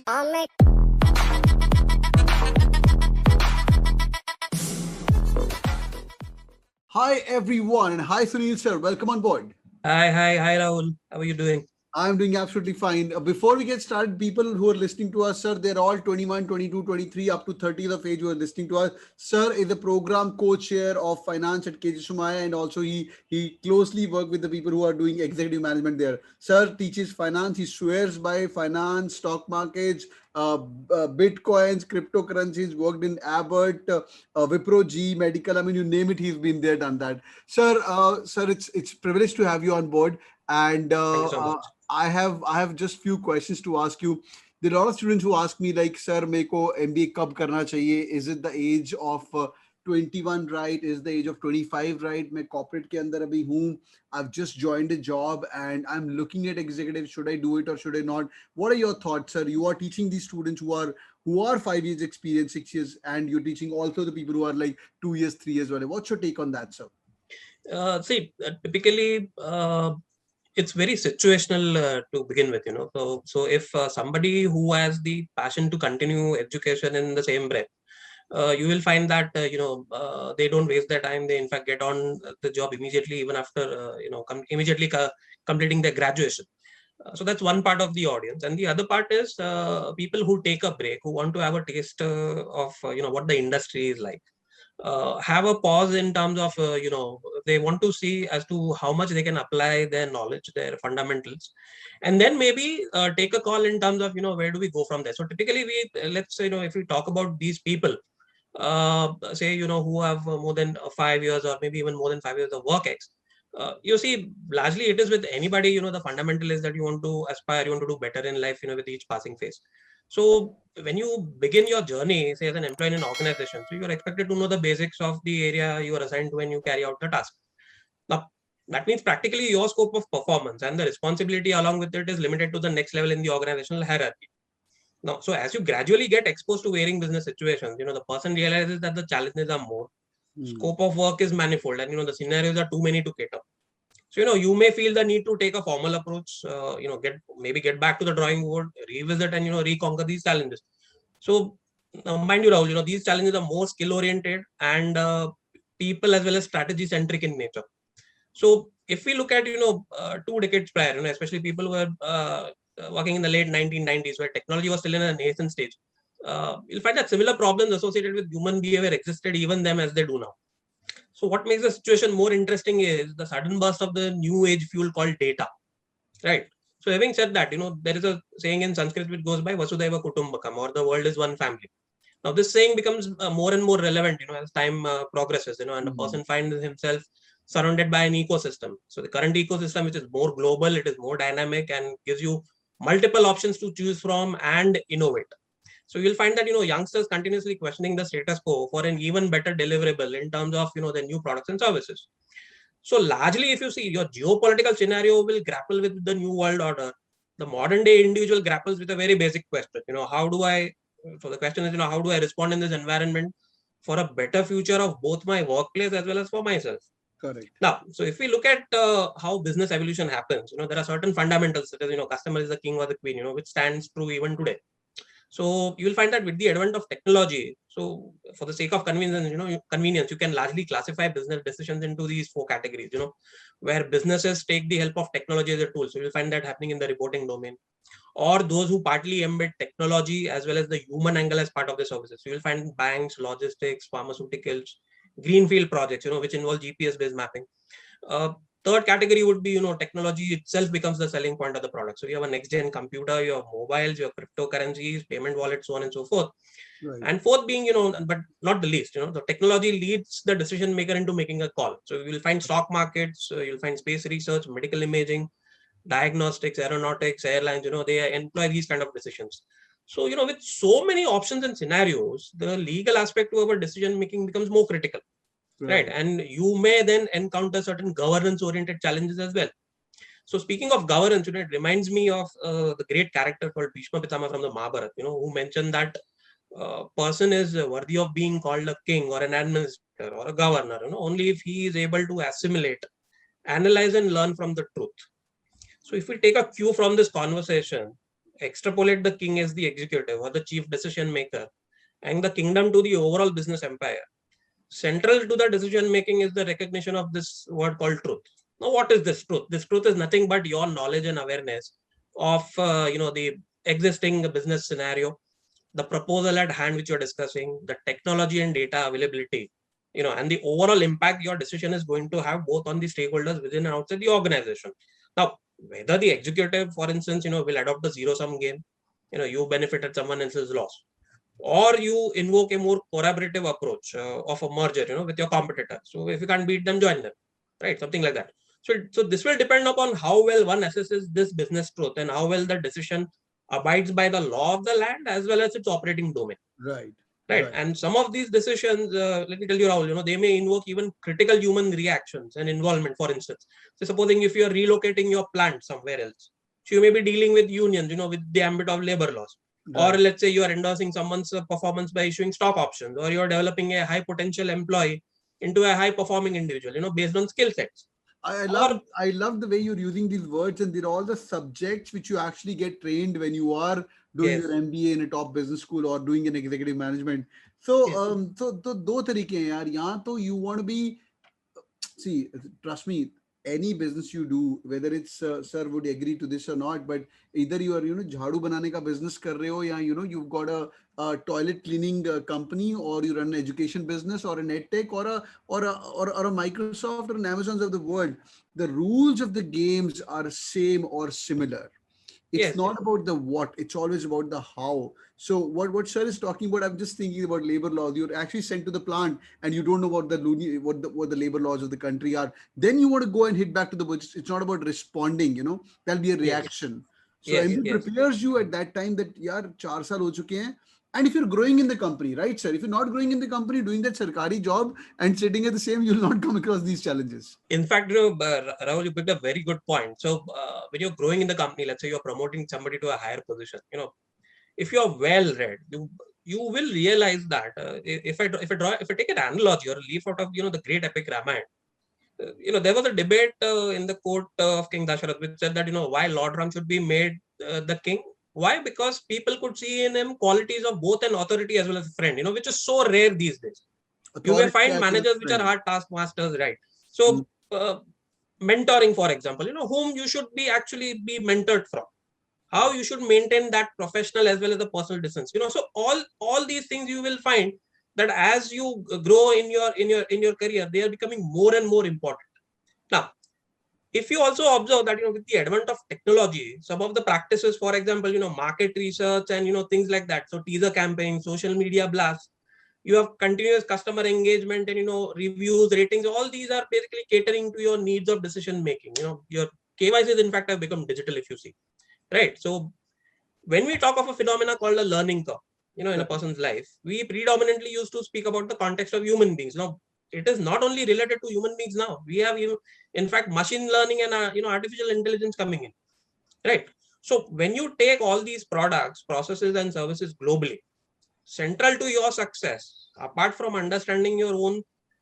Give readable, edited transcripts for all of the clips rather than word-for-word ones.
Hi everyone, and hi Sunil sir. Welcome on board. Hi, Rahul. How are you doing? I'm doing absolutely fine. Before we get started, people who are listening to us, sir, they're all 21, 22, 23, up to 30 of age who are listening to us. Sir is a program co-chair of finance at K J Somaiya, and also he closely work with the people who are doing executive management there. Sir teaches finance. He swears by finance, stock markets, bitcoins, cryptocurrencies. Worked in Abbott, Wipro, G Medical. I mean, you name it, he's been there, done that. Sir, it's privilege to have you on board. And Thank you so much. I have just few questions to ask you. There are a lot of students who ask me like, sir, मेरे को MBA कब करना चाहिए? Is it the age of 21 right? Is the age of 25 right? मैं corporate के अंदर अभी हूँ. I've just joined a job and I'm looking at executive. Should I do it or should I not? What are your thoughts, sir? You are teaching these students who are 5 years experience, 6 years, and you're teaching also the people who are like 2 years, 3 years. What's your take on that, sir? Typically, it's very situational to begin with, So if somebody who has the passion to continue education in the same breath, you will find that they don't waste their time. They in fact get on the job immediately, even after immediately completing their graduation. So that's one part of the audience, and the other part is people who take a break, who want to have a taste of what the industry is like. Have a pause in terms of they want to see as to how much they can apply their knowledge, their fundamentals, and then maybe take a call in terms of where do we go from there. So typically we let's say if we talk about these people, say who have more than 5 years or maybe even more than 5 years of work ex, you see largely it is with anybody. The fundamental is that you want to aspire, you want to do better in life with each passing phase. So when you begin your journey, say as an employee in an organization, so you're expected to know the basics of the area you are assigned to when you carry out the task. Now, that means practically your scope of performance and the responsibility along with it is limited to the next level in the organizational hierarchy. Now, so as you gradually get exposed to varying business situations, the person realizes that the challenges are more, scope of work is manifold, and the scenarios are too many to cater. So you may feel the need to take a formal approach, get back to the drawing board, revisit and reconquer these challenges. So mind you, Rahul, these challenges are more skill oriented and people as well as strategy centric in nature. So if we look at 2 decades prior, especially people who were working in the late 1990s, where technology was still in a nascent stage, you'll find that similar problems associated with human behavior existed even them as they do now. So what makes the situation more interesting is the sudden burst of the new age fuel called data, right? So having said that, there is a saying in Sanskrit which goes by Vasudhaiva Kutumbakam, or the world is one family. Now this saying becomes more and more relevant, as time progresses, and the person finds himself surrounded by an ecosystem. So the current ecosystem, which is more global, it is more dynamic and gives you multiple options to choose from and innovate. So you'll find that youngsters continuously questioning the status quo for an even better deliverable in terms of the new products and services. So largely, if you see, your geopolitical scenario will grapple with the new world order. The modern day individual grapples with a very basic question. How do I? So the question is, how do I respond in this environment for a better future of both my workplace as well as for myself? Correct. Now, so if we look at how business evolution happens, there are certain fundamentals such as customer is the king or the queen, which stands true even today. So you will find that with the advent of technology, so for the sake of convenience, you can largely classify business decisions into these 4 categories, where businesses take the help of technology as a tool. So you'll find that happening in the reporting domain, or those who partly embed technology as well as the human angle as part of the services. So you'll find banks, logistics, pharmaceuticals, greenfield projects, which involve GPS-based mapping. Third category would be, technology itself becomes the selling point of the product. So you have a next-gen computer, you have mobiles, you have cryptocurrencies, payment wallets, so on and so forth. Right. And fourth being, but not the least, the technology leads the decision maker into making a call. So you will find stock markets, you'll find space research, medical imaging, diagnostics, aeronautics, airlines, they employ these kind of decisions. So, with so many options and scenarios, the legal aspect of our decision making becomes more critical. Right. And you may then encounter certain governance oriented challenges as well. So speaking of governance, it reminds me of the great character called Bhishma Pitama from the Mahabharata, who mentioned that person is worthy of being called a king or an administrator or a governor, only if he is able to assimilate, analyze and learn from the truth. So if we take a cue from this conversation, extrapolate the king as the executive or the chief decision maker and the kingdom to the overall business empire, central to the decision making is the recognition of this word called truth. Now, what is this truth? This truth is nothing but your knowledge and awareness of the existing business scenario, the proposal at hand which you're discussing, the technology and data availability, and the overall impact your decision is going to have both on the stakeholders within and outside the organization. Now, whether the executive, for instance, will adopt the zero sum game, you benefit at someone else's loss, or you invoke a more collaborative approach of a merger, with your competitor. So if you can't beat them, join them, right? Something like that. So this will depend upon how well one assesses this business truth and how well the decision abides by the law of the land as well as its operating domain. Right. Right. And some of these decisions, let me tell you, Rahul, they may invoke even critical human reactions and involvement, for instance. So supposing if you're relocating your plant somewhere else, so you may be dealing with unions, with the ambit of labor laws. Right. Or let's say you are endorsing someone's performance by issuing stock options, or you're developing a high potential employee into a high performing individual, based on skill sets. I love the way you're using these words, and they're all the subjects which you actually get trained when you are doing your MBA in a top business school or doing an executive management. So so दो तरीके हैं यार. यहाँ तो you want to be, see, trust me, any business you do, whether it's sir would agree to this or not, but either you are झाड़ू बनाने का business कर रहे हो, या you've got a toilet cleaning company, or you run an education business or a net tech or a Microsoft or an Amazons of the world, the rules of the games are same or similar. It's not about the what, it's always about the how. So what sir is talking about, I'm just thinking about labor laws. You're actually sent to the plant and you don't know what the labor laws of the country are. Then you want to go and hit back to the budget. It's not about responding, that'll be a reaction. So MBA prepares you at that time that yaar 4 saal ho chuke hain. And if you're growing in the company, right, sir? If you're not growing in the company, doing that sarkari job and sitting at the same, you'll not come across these challenges. In fact, Rahul, you picked a very good point. So when you're growing in the company, let's say you're promoting somebody to a higher position, if you're well read, you will realize that if I take an analogy or a leaf out of the great epic Ramayana, there was a debate in the court of King Dasharatha which said that why Lord Ram should be made the king. Why? Because people could see in him qualities of both an authority as well as a friend, which is so rare these days. You may find managers which are hard taskmasters, right? So mentoring, for example, whom you should actually be mentored from, how you should maintain that professional as well as the personal distance. So all these things you will find that as you grow in your career, they are becoming more and more important. Now, if you also observe that with the advent of technology, some of the practices, for example, market research and things like that, so teaser campaigns, social media blasts, you have continuous customer engagement and reviews, ratings, all these are basically catering to your needs of decision making. Your KYCs in fact have become digital, if you see, right? So when we talk of a phenomena called a learning curve, in a person's life, we predominantly used to speak about the context of human beings. Now, it is not only related to human beings now. We have, in fact, machine learning and, artificial intelligence coming in, right? So when you take all these products, processes, and services globally, central to your success, apart from understanding your own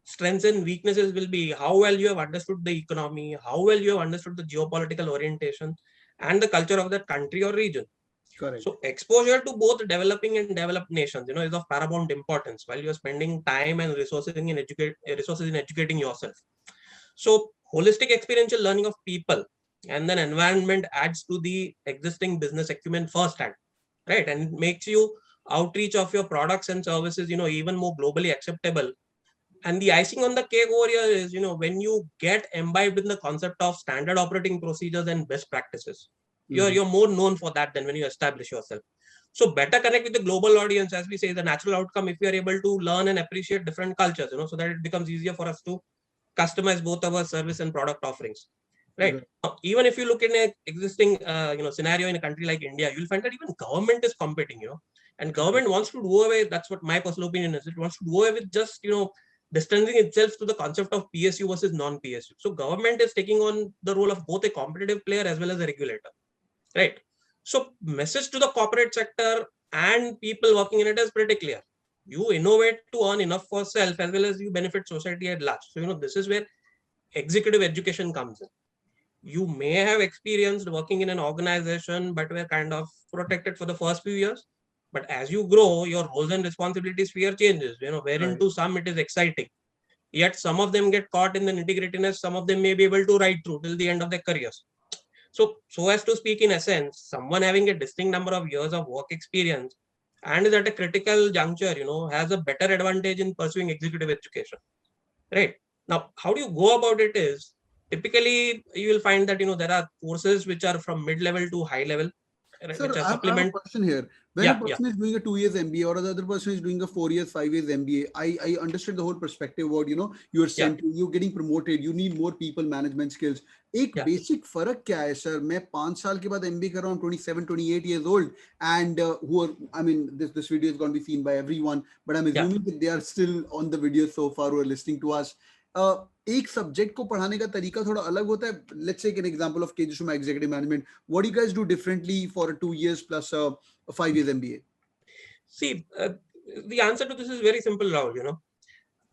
strengths and weaknesses, will be how well you have understood the economy, how well you have understood the geopolitical orientation and the culture of that country or region. Correct. So exposure to both developing and developed nations, is of paramount importance while you're spending time and resources in educating yourself. So holistic experiential learning of people and then environment adds to the existing business acumen firsthand, right? And it makes you outreach of your products and services, even more globally acceptable. And the icing on the cake over here is, when you get imbibed in the concept of standard operating procedures and best practices, you're more known for that than when you establish yourself. So better connect with the global audience, as we say, the natural outcome if we are able to learn and appreciate different cultures, so that it becomes easier for us to customize both our service and product offerings, right? Now, even if you look in an existing scenario in a country like India, you'll find that even government is competing, and government wants to do away, that's what my personal opinion is, it wants to do away with just distancing itself to the concept of PSU versus non-PSU. So government is taking on the role of both a competitive player as well as a regulator, right? So message to the corporate sector and people working in it is pretty clear. You innovate to earn enough for self as well as you benefit society at large. So, this is where executive education comes in. you may have experienced working in an organization, but were kind of protected for the first few years. But as you grow, your roles and responsibilities sphere changes, wherein to some it is exciting. Yet some of them get caught in the nitty-grittiness, some of them may be able to ride through till the end of their careers. So as to speak, in essence, someone having a distinct number of years of work experience and is at a critical juncture, has a better advantage in pursuing executive education. Right. Now, how do you go about it is typically you will find that, there are courses which are from mid-level to high level, right, Sir, which are I have a supplement. question here. When a Yeah, yeah, person is doing a 2 years MBA or the other person is doing a 4 years, 5 years MBA, I understood the whole perspective about, you're yeah, sent, you're getting promoted, you need more people management skills. एक yeah. basic फर्क क्या है sir? मैं 5 साल के बाद MBA कर रहा हूँ, 27, 28 years old, and who are, I mean, this video is going to be seen by everyone, but I'm Yeah. assuming that they are still on the video so far who are listening to us. एक subject को पढ़ाने का तरीका थोड़ा अलग होता है. Let's take an example of K J Somaiya Executive Management. What do you guys do differently for a 2 years plus a 5 years MBA? See, the answer to this is very simple, Rahul.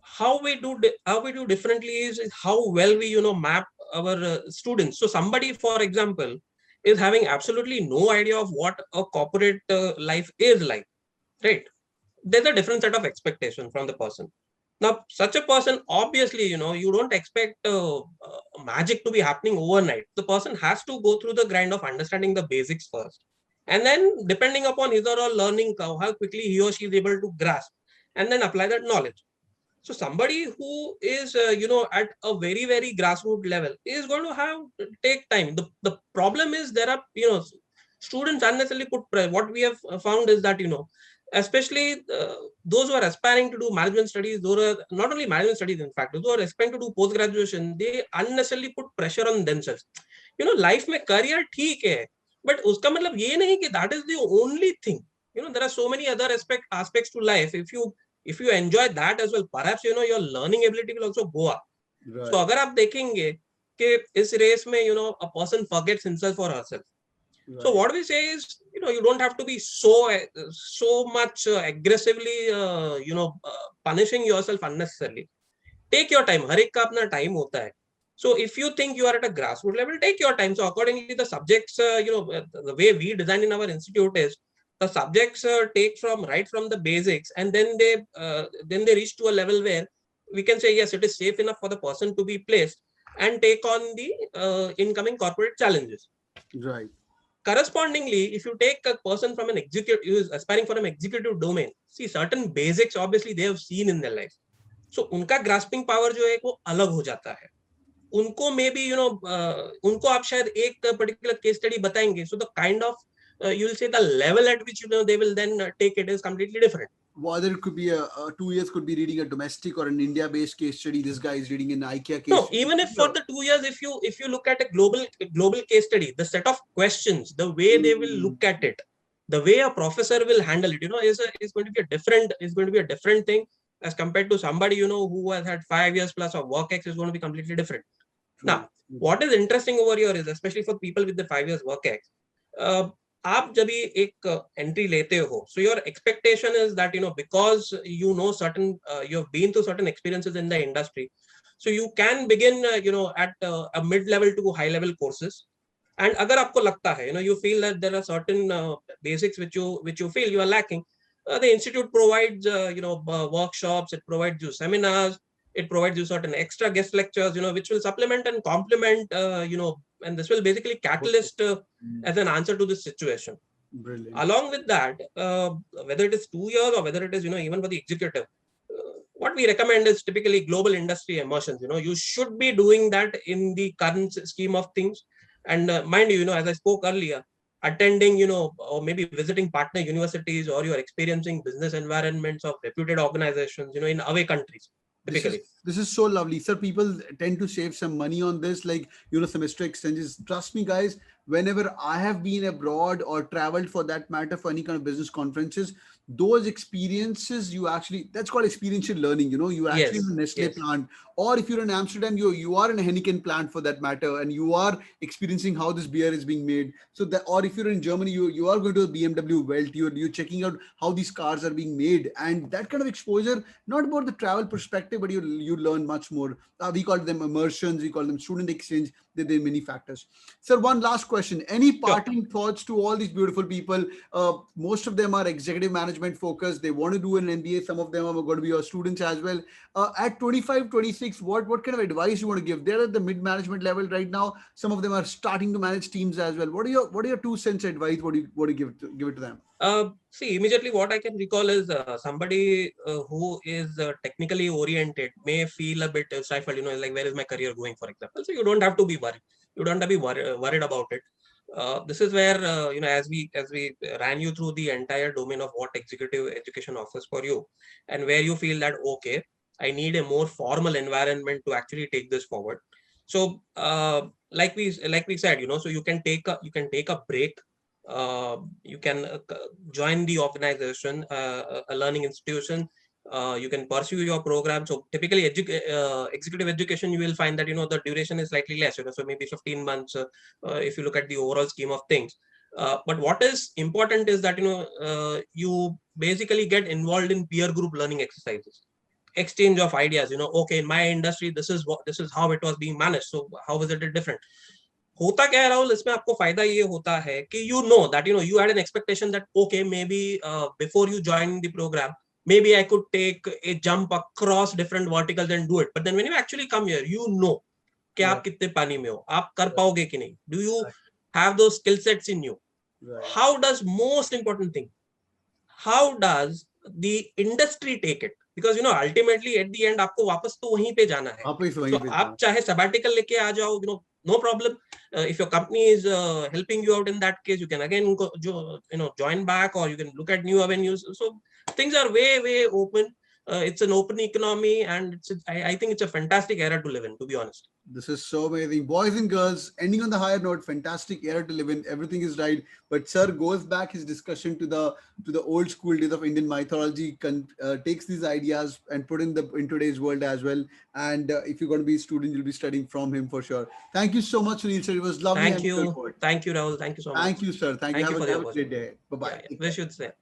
How we do differently is how well we map our students. So somebody, for example, is having absolutely no idea of what a corporate life is like, right? There's a different set of expectation from the person. Now, such a person, obviously, you don't expect magic to be happening overnight. The person has to go through the grind of understanding the basics first. And then, depending upon his or her learning curve, how quickly he or she is able to grasp and then apply that knowledge. So somebody who is, at a very, very grassroots level is going to have take time. The problem is there are, students unnecessarily put pressure. What we have found is that, especially those who are aspiring to do management studies, those are not only management studies, in fact, those who are aspiring to do post graduation, they unnecessarily put pressure on themselves. Life में career ठीक है, but उसका मतलब ये नहीं कि that is the only thing. There are so many other aspects to life. If you enjoy that as well, perhaps your learning ability will also go up. Right. So अगर आप देखेंगे कि इस रेस में a person forgets himself or herself. Right. So what we say is, you don't have to be so much aggressively punishing yourself unnecessarily. Take your time. हर एक का अपना time होता है. So if you think you are at a grassroots level, take your time. So accordingly, the subjects, the way we design in our institute is the subjects take right from the basics, and then they reach to a level where we can say, yes, it is safe enough for the person to be placed and take on the incoming corporate challenges. Right. Correspondingly, if you take a person from an executive who is aspiring for an executive domain, see, certain basics obviously they have seen in their life. So उनका grasping power जो है वो अलग हो जाता है. उनको may be उनको आप शायद एक particular case study बताएंगे. So the kind of you will say the level at which they will then take it is completely different. Whether it could be a 2 years could be reading a domestic or an India-based case study. This guy is reading an IKEA case. No, even if for the 2 years, if you look at a global case study, the set of questions, the way they will look at it, the way a professor will handle it, is going to be a different thing as compared to somebody who has had 5 years plus of work ex is going to be completely different. Now, what is interesting over here is, especially for people with the 5 years work ex, आप जब एक entry लेते हो, so your expectation is that because certain you have been through certain experiences in the industry, so you can begin at a mid-level to high-level courses. And अगर आपको लगता है you feel that there are certain basics which you feel you are lacking, the institute provides workshops, it provides you seminars, it provides you certain extra guest lectures which will supplement and complement and this will basically catalyst as an answer to this situation. Brilliant. Along with that, whether it is 2 years or whether it is even for the executive, what we recommend is typically global industry immersions. You should be doing that in the current scheme of things. And mind you, as I spoke earlier, attending or maybe visiting partner universities, or you are experiencing business environments of reputed organizations in away countries. This is so lovely, sir. People tend to save some money on this, like semester extensions. Trust me, guys, whenever I have been abroad or traveled for that matter for any kind of business conferences, those experiences you actually, that's called experiential learning. You actually in Yes, a Nestle yes. plant, or if you're in Amsterdam, you are in a Heineken plant for that matter, and you are experiencing how this beer is being made. So that, or if you're in Germany, you are going to a BMW Welt, you're checking out how these cars are being made, and that kind of exposure, not about the travel perspective, but you learn much more. We call them immersions, we call them student exchange. There are many factors. Sir, one last question. Any Sure. parting thoughts to all these beautiful people? Most of them are executive management focused. They want to do an MBA. Some of them are going to be your students as well. At 25, 26, what kind of advice you want to give? They're at the mid management level right now. Some of them are starting to manage teams as well. What are your 2 cents advice? What do you give it to them? See, immediately what I can recall is somebody who is technically oriented may feel a bit stifled, like where is my career going, for example. So you don't have to be worried. You don't have to be worried about it. This is where, as we ran you through the entire domain of what executive education offers for you, and where you feel that, okay, I need a more formal environment to actually take this forward. So, like we said, so you can take a break. You can join the organization, a learning institution. You can pursue your program. So typically, executive education, you will find that the duration is slightly less. So maybe 15 months if you look at the overall scheme of things. But what is important is that you basically get involved in peer group learning exercises, exchange of ideas. Okay, in my industry, this is how it was being managed. So how is it different? होता क्या है राहुल, इसमें आपको फायदा ये होता है कि that you had an expectation that okay, maybe before you join the program, maybe I could take a jump across different verticals and do it. But then when you actually come here, कि आप Right, कितने पानी में हो, आप कर right, पाओगे कि नहीं, do you right, have those skill sets in you? right. How does most important thing, how does the industry take it? Because ultimately at the end आपको वापस तो वहीं पे जाना है. वापस So वहीं पे आप जाना. चाहे sabbatical लेके आ जाओ, no problem. If your company is helping you out in that case, you can again join back, or you can look at new avenues. So things are way open. It's an open economy, and I think it's a fantastic era to live in, to be honest. This is so amazing. Boys and girls, ending on the higher note, fantastic era to live in. Everything is right. But sir goes back his discussion to the old school days of Indian mythology, takes these ideas and put in today's world as well. And if you're going to be a student, you'll be studying from him for sure. Thank you so much, Sunil sir. It was lovely Thank having you on you. board. Thank you, Rahul. Thank you so much. Thank you, sir. Thank you. Thank you Have for a, the have a great opportunity. day. Bye Yeah, bye. yeah. Wish you the same.